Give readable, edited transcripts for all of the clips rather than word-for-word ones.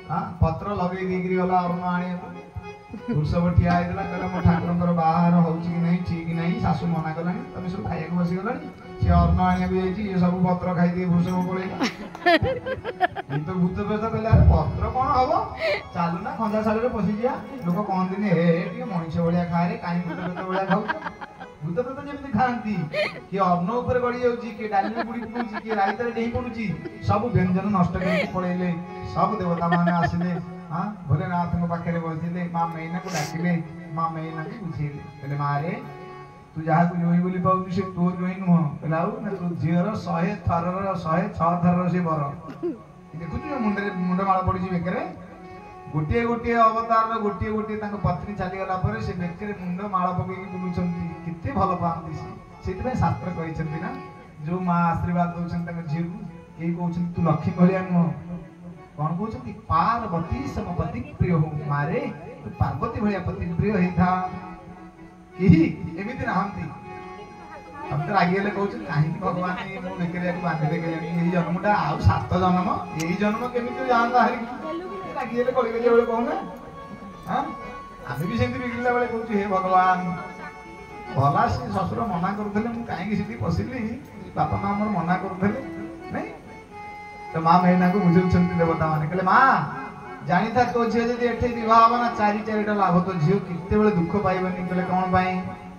हाँ पत्र लगे देकरी गला अरुण आने वृषभ ठिया होइतला कहला मो ठाकुरंकर बाहार होउची कि नहीं ठीक नहीं सासू मना कलानी तमे सब खाइया को बसी गलानी से अरुण आनिया भी जाईची ये सब पत्र खाई दे वृषभ पळेला ये तो भूत पेश कहला अरे पत्र कोन हबो चालू ना खंजा साले पसी जिया लोक कोन दिन हे टिके मनिष भलिया खा रे काई भूत पेश भलिया खाउ भूत पेश जेमति खांती कि अन्न ऊपर गड़ी जाउची कि डाली बुड़ी पडुची कि राइतरे डेही पडुची सब व्यंजन नष्ट करके पळेले सब देवता माने आसिले हाँ भोलेनाथ को पाखे बसले माँ मैना को डाकिले माँ मैना को बुझेले कहले मारे तू जहाँ को जोई बोली पाऊ से तोर जोई नुह कहला ना तू झीर 100 थरर 106 थरर से बर देखु तू मुंड माला पड़ी बेकरे गोटे गोटे अवतार गोटे गोटे पत्नी चली गला पर से बेकरे मुंड माला पकई बुलुचंती किते भल पाती से शास्त्र कहते ना जो माँ आशीर्वाद दौरान झील को यही कहते तू लक्ष्मी भलिया नुह कौन कहते पार्वती समपति प्रिय हो मारे तू पार्वती भलिया पति प्रिय होता केही एमिति नाहंती अब तो रागिले कहउछ काहे भगवान ये मो बेकरिया को बांधि दे गेले एही जन्मटा आ 7 जन्म एही जन्म केमिति जानता हरि रागिले कहि गेले बोले कहना हां आमे भी सेंति बिगड़ला बेले कहउछ हे भगवान भला से ससुर मना करथले मु काहे कि सिटी पसिली बापा मां हमर मना करथले नहीं तो माँ मैना को बुझुछंती देवता माने कहले माँ जानी था तो झियो जदि एठे विवाह हबा ना चारि चारिटा लाभ तो झियो किते बेले दुख पाइबनी कहले कोन पाई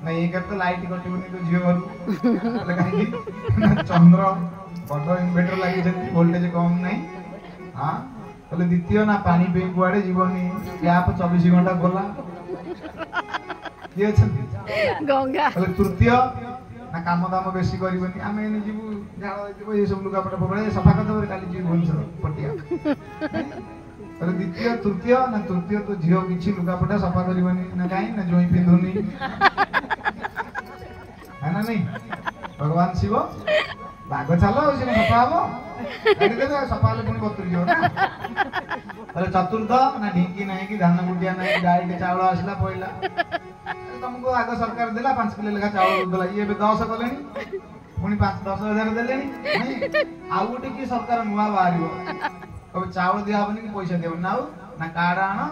ना ये करते लाइट कटिबनी तो झियो घर कहले काहे चंद्र बड़ इन्वर्टर लागि जति वोल्टेज कम नहीं हां कहले द्वितीय ना पानी पे कुआडे जीवनी टैप 24 घंटा खोला के छथि गंगा कहले तृतीय ना काम दाम बेसी करबनी आमे एने जीवु झाड़ देबो ये सब लुगा पटा पकड़े सफा कर देबो काली जीव भुवनेश्वर पटिया अरे द्वितीय तृतीय ना तृतीय तो झियो किछि लुगा पटा सफा करबनी ना काई ना जोई पिंधुनी है ना नहीं भगवान शिव बाग चलो से सफा हबो कहि दे सफा ले पुनी बतुर जो ना अरे चतुर्थ ना ढिंकी नहीं कि धान गुटिया नहीं डाइरेक्ट चावल आसला पइला तुमको आग सरकार देला 5 किलो लेखा चावल देला ये 10 कलेनी पुनी 5-10 हजार देलेनी नहीं आउ गोटे की सरकार नुआ बाहरिबो कबे चावल दिया हबनी कि पैसा देबो ना ना कार्ड आना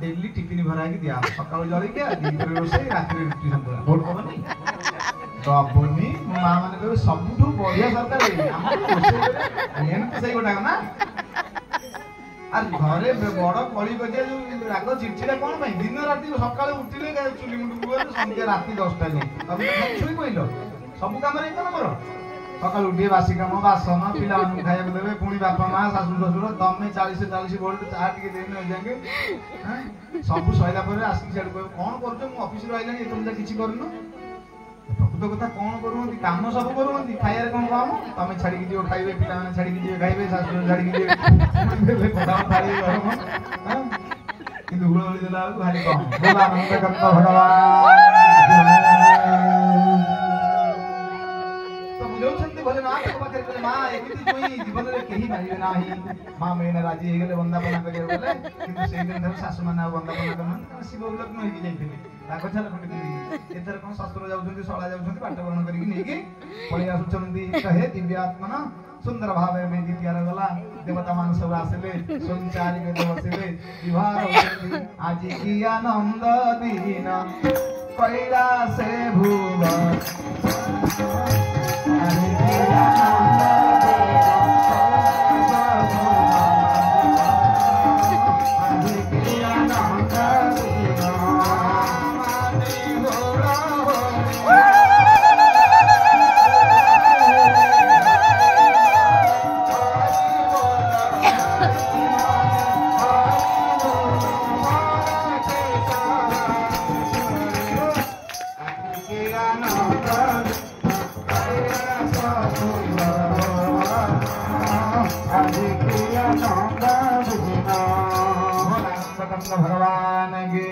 डेली टिफिन भरा के दिया सकाळ जळी के दिन रोसे रात्रि रोटी संतरा बोल कोनी दबनी मां माने कहबे सबठु बढ़िया सरकार ए हम रोसे एन सही गोटा ना আর ঘরে বড় কলি গজিয়া जो রাগ চিড়চিড়া কোন ভাই দিন রাতি সকালে উঠিলে চুলি মুন্ডু গুলো সন্ধ্যা রাতি 10টা যাই তবে ছুই কইলো ସବୁ কামরে তো নমর সকাল উঠে বাসি কাম বাসন পিলা মানু খাইয়া দেবে পুনি বাপা মা শাশু শ্বশুর দমে 40 ভোল্ট চা টিকে দেন হৈ যাঙ্গে ସବୁ ସଇଲା ପରେ ଆସିକି ଛାଡ କହିବ କଣ କରୁଛ ମୁଁ ଅଫିସ ରୁ ଆଇଲାଣି ଏତମ କିଛି କରୁନ ପ୍ରକୃତ କଥା କଣ କରୁନ୍ତି କାମ ସବୁ କରୁନ୍ତି ଖାଇବାରେ କଣ କାମ ତମେ ଛାଡିକି ଯିବ ଖାଇବେ ପିଲାମାନେ ଛାଡିକି ଯିବେ ଖାଇବେ ଶାଶୁ ଛାଡିକି ଯିବେ ପଡା ପାଳି ଗରମ କିନ୍ତୁ ହୁଳହୁଳି ଦେଲା ବେଳକୁ ଭାରି କମ ବୋଲ ଆନନ୍ଦ କର୍ତ୍ତା ଭଗବାନ ତ ବୁଝଉଛନ୍ତି ଭୋଲେନାଥ ପାଖରେ କହିଲେ ମା ଏମିତି ଯୋଇ ଜୀବନରେ କେହି ପାରିବେ ନାହିଁ ମା ମେନା ରାଜି ହେଇଗଲେ ବନ୍ଦାପନା କରିବାକୁ ଗଲେ କିନ୍ତୁ ସେଇ ଦିନ ଧରି ଶାଶୁ ମାନେ ଆଉ ବନ୍ଦାପନା କରୁନାହାନ୍ତି ଶିବ ବିଲଗ୍ନ ହେଇକି ଯାଇଥିଲେ ତାଙ୍କ ଛାଲ ଖଣ୍ଡେ ପିନ୍ଧିକି ଏଥର କଣ ଶସ୍ତ୍ର ଯାଉଛନ୍ତି ଶଳା ଯାଉଛନ୍ତି ପାଠ ବରଣ କରିକି ନେଇକି ପଳେଇ ଆସୁଛନ୍ତି ହେ ଦିବ୍ୟାତ୍ମନ ସୁନ୍ଦର ଭାବେ ବେଦି ତିଆର ଗଲା ଦେବତା ମାନ ସବୁ ଆସିଲେ ସଂଚାରି ବେଦ ବସିଲେ ବିବାହ ହୋଉଛନ୍ତି ଆଜି କି ଆନନ୍ଦ ଦିନ କଇଲା ସେ ଭୁବ ଆଜି କି ଆନନ୍ଦ भगवान के